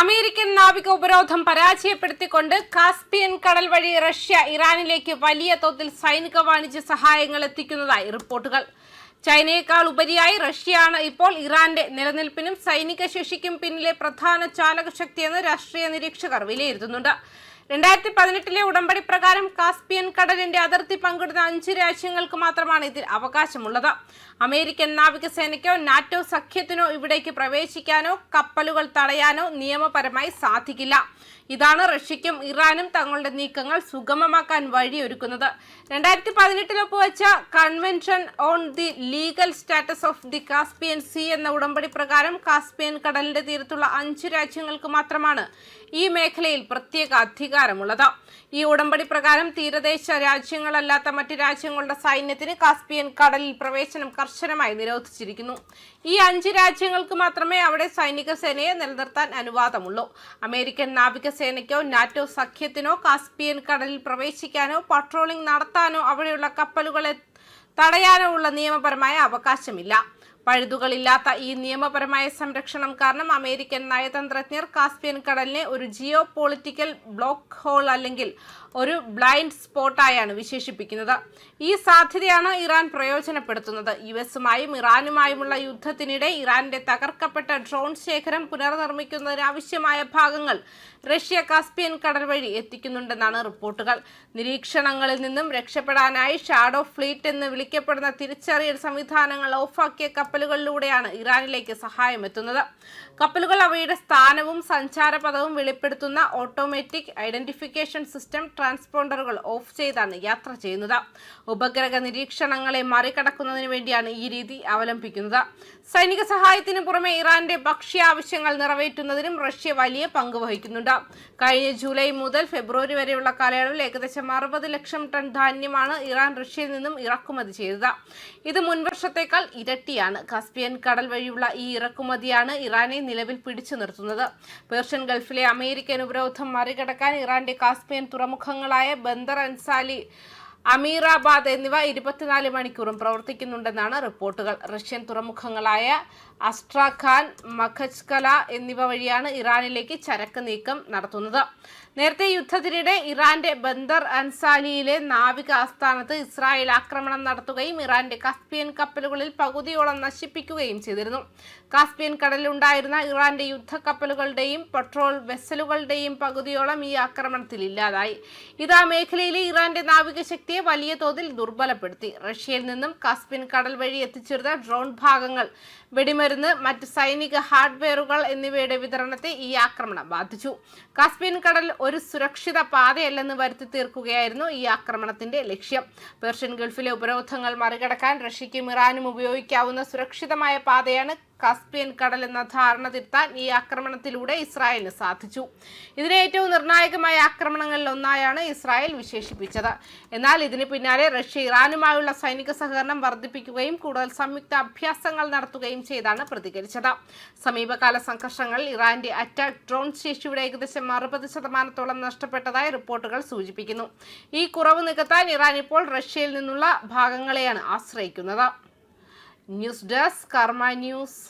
American നാവിക ഉപരോധം പരാജയപ്പെടുത്തിക്കൊണ്ട് Caspian കടൽ വഴി റഷ്യ ഇറാനിലേക്ക് വലിയ തോതിൽ സൈനിക വാണിജ്യ സഹായങ്ങൾ എത്തിക്കുന്നതായി റിപ്പോർട്ടുകൾ. ചൈനയേക്കാൾ ഉപരിയായി റഷ്യയാണ് ഇപ്പോൾ ഇറാന്റെ നിലനിൽപ്പിനും സൈനിക ശേഷിക്കും പിന്നിലെ പ്രധാന ചാലകശക്തിയെന്ന് രാഷ്ട്രീയ നിരീക്ഷകർ വിലയിരുത്തുന്നുണ്ട്. 2018 ഉടമ്പടി പ്രകാരം കാസ്പിയൻ കടലിന്റെ അതിർത്തി പങ്കിടുന്ന 5 രാജ്യങ്ങൾക്ക് മാത്രമാണ് ഇതിൽ അവകാശമുള്ളത്. അമേരിക്കൻ നാവികസേനയ്ക്കോ നാറ്റോ സഖ്യത്തിനോ ഇവിടേക്ക് പ്രവേശിക്കാനോ കപ്പലുകൾ തടയാനോ നിയമപരമായി സാധിക്കില്ല. ഇതാണ് റഷ്യയ്ക്കും ഇറാനും തങ്ങളുടെ നീക്കങ്ങൾ സുഗമമാക്കാൻ വഴിയൊരുക്കുന്നത്. 2018 ഒപ്പുവെച്ച convention on the legal status of the Caspian sea എന്ന ഉടമ്പടി പ്രകാരം കാസ്പിയൻ കടലിന്റെ തീരത്തുള്ള 5 രാജ്യങ്ങൾക്ക് മാത്രമാണ് ഈ മേഖലയിൽ പ്രത്യേക അധികാരമുള്ളത്. ഈ ഉടമ്പടി പ്രകാരം തീരദേശ രാജ്യങ്ങളല്ലാത്ത മറ്റ് രാജ്യങ്ങളുടെ സൈന്യത്തിന് കാസ്പിയൻ കടലിൽ പ്രവേശനം കർശനമായി നിരോധിച്ചിരിക്കുന്നു. ഈ 5 രാജ്യങ്ങൾക്ക് മാത്രമേ അവിടെ സൈനിക സേനയെ നിലനിർത്താൻ അനുവാദമുള്ളൂ. അമേരിക്കൻ നാവികസേനയ്ക്കോ നാറ്റോ സഖ്യത്തിനോ കാസ്പിയൻ കടലിൽ പ്രവേശിക്കാനോ പട്രോളിംഗ് നടത്താനോ അവിടെയുള്ള കപ്പലുകളെ തടയാനോ ഉള്ള നിയമപരമായ അവകാശമില്ല. പഴുതുകളില്ലാത്ത ഈ നിയമപരമായ സംരക്ഷണം കാരണം അമേരിക്കൻ നയതന്ത്രജ്ഞർ കാസ്പിയൻ കടലിനെ ഒരു ജിയോ പൊളിറ്റിക്കൽ ബ്ലോക്ക് ഹോൾ അല്ലെങ്കിൽ ഒരു ബ്ലൈൻഡ് സ്പോട്ടായാണ് വിശേഷിപ്പിക്കുന്നത്. ഈ സാധ്യതയാണ് ഇറാൻ പ്രയോജനപ്പെടുത്തുന്നത്. യുഎസുമായും ഇറാനുമായുമുള്ള യുദ്ധത്തിനിടെ ഇറാന്റെ തകർക്കപ്പെട്ട ഡ്രോൺ ശേഖരം പുനർനിർമ്മിക്കുന്നതിനാവശ്യമായ ഭാഗങ്ങൾ റഷ്യ കാസ്പിയൻ കടൽ വഴി എത്തിക്കുന്നുണ്ടെന്നാണ് റിപ്പോർട്ടുകൾ. നിരീക്ഷണങ്ങളിൽ നിന്നും രക്ഷപ്പെടാനായി ഷാഡോ ഫ്ലീറ്റ് എന്ന് വിളിക്കപ്പെടുന്ന തിരിച്ചറിയൽ സംവിധാനങ്ങൾ ഓഫാക്കിയ കപ്പലുകളിലൂടെയാണ് ഇറാനിലേക്ക് സഹായം എത്തുന്നത്. കപ്പലുകൾ അവയുടെ സ്ഥാനവും സഞ്ചാരപഥവും വെളിപ്പെടുത്തുന്ന ഓട്ടോമാറ്റിക് ഐഡന്റിഫിക്കേഷൻ സിസ്റ്റം ട്രാൻസ്പോണ്ടറുകൾ ഓഫ് ചെയ്താണ് യാത്ര ചെയ്യുന്നത്. ഉപഗ്രഹ നിരീക്ഷണങ്ങളെ മറികടക്കുന്നതിന് വേണ്ടിയാണ് ഈ രീതി അവലംബിക്കുന്നത്. സൈനിക സഹായത്തിന് പുറമെ ഇറാന്റെ ഭക്ഷ്യാവശ്യങ്ങൾ നിറവേറ്റുന്നതിനും റഷ്യ വലിയ പങ്ക് വഹിക്കുന്നുണ്ട്. കഴിഞ്ഞ ജൂലൈ മുതൽ ഫെബ്രുവരി വരെയുള്ള കാലയളവിൽ ഏകദേശം 60 ലക്ഷം ടൺ ധാന്യമാണ് ഇറാൻ റഷ്യയിൽ നിന്നും ഇറക്കുമതി ചെയ്തത്. ഇത് മുൻവർഷത്തേക്കാൾ ഇരട്ടിയാണ്. കാസ്പിയൻ കടൽ വഴിയുള്ള ഈ ഇറക്കുമതിയാണ് ഇറാനെ നിലവിൽ പിടിച്ചു നിർത്തുന്നത്. പേർഷ്യൻ ഗൾഫിലെ അമേരിക്കൻ ഉപരോധം മറികടക്കാൻ ഇറാന്റെ കാസ്പിയൻ തുറമുഖങ്ങളായ ബന്ദർ അൻസാലി, അമീറാബാദ് എന്നിവ 24 മണിക്കൂറും പ്രവർത്തിക്കുന്നുണ്ടെന്നാണ് റിപ്പോർട്ടുകൾ. റഷ്യൻ തുറമുഖങ്ങളായ അസ്ട്രാഖാൻ, മഖച്കല എന്നിവ വഴിയാണ് ഇറാനിലേക്ക് ചരക്ക് നീക്കം നടത്തുന്നത്. നേരത്തെ യുദ്ധത്തിനിടെ ഇറാന്റെ ബന്ദർ അൻസാലിയിലെ നാവിക ആസ്ഥാനത്ത് ഇസ്രായേൽ ആക്രമണം നടത്തുകയും ഇറാന്റെ കാസ്പിയൻ കപ്പലുകളിൽ പകുതിയോളം നശിപ്പിക്കുകയും ചെയ്തിരുന്നു. കാസ്പിയൻ കടലിലുണ്ടായിരുന്ന ഇറാന്റെ യുദ്ധക്കപ്പലുകളുടെയും പെട്രോൾ വെസലുകളുടെയും പകുതിയോളം ഈ ആക്രമണത്തിൽ ഇല്ലാതായി. ഇത് ആ മേഖലയിലെ ഇറാന്റെ നാവിക ശക്തിയെ വലിയ തോതിൽ ദുർബലപ്പെടുത്തി. റഷ്യയിൽ നിന്നും കാസ്പിയൻ കടൽ വഴി എത്തിച്ചിരുന്ന ഡ്രോൺ ഭാഗങ്ങൾ, വെടിമരുന്ന്, മറ്റ് സൈനിക ഹാർഡ്വെയറുകൾ എന്നിവയുടെ വിതരണത്തെ ഈ ആക്രമണം ബാധിച്ചു. കാസ്പിയൻ കടൽ ഒരു സുരക്ഷിത പാതയല്ലെന്ന് വരുത്തി തീർക്കുകയായിരുന്നു ഈ ആക്രമണത്തിന്റെ ലക്ഷ്യം. പേർഷ്യൻ ഗൾഫിലെ ഉപരോധങ്ങൾ മറികടക്കാൻ റഷ്യയ്ക്കും ഇറാനും ഉപയോഗിക്കാവുന്ന സുരക്ഷിതമായ പാതയാണ് കാസ്പിയൻ കടൽ എന്ന ധാരണ തിരുത്താൻ ഈ ആക്രമണത്തിലൂടെ ഇസ്രായേലിന് സാധിച്ചു. ഇതിനെ ഏറ്റവും നിർണായകമായ ആക്രമണങ്ങളിൽ ഒന്നായാണ് ഇസ്രായേൽ വിശേഷിപ്പിച്ചത്. എന്നാൽ ഇതിന് പിന്നാലെ റഷ്യ ഇറാനുമായുള്ള സൈനിക സഹകരണം വർദ്ധിപ്പിക്കുകയും കൂടുതൽ സംയുക്ത അഭ്യാസങ്ങൾ നടത്തുകയും ചെയ്താണ് പ്രതികരിച്ചത്. സമീപകാല സംഘർഷങ്ങളിൽ ഇറാന്റെ അറ്റാക്ക് ഡ്രോൺ ശേഷിയുടെ ഏകദേശം 60% നഷ്ടപ്പെട്ടതായി റിപ്പോർട്ടുകൾ സൂചിപ്പിക്കുന്നു. ഈ കുറവ് നികത്താൻ ഇറാൻ ഇപ്പോൾ റഷ്യയിൽ നിന്നുള്ള ഭാഗങ്ങളെയാണ് ആശ്രയിക്കുന്നത്. ന്യൂസ് ഡെസ്ക് കർമ്മ ന്യൂസ്.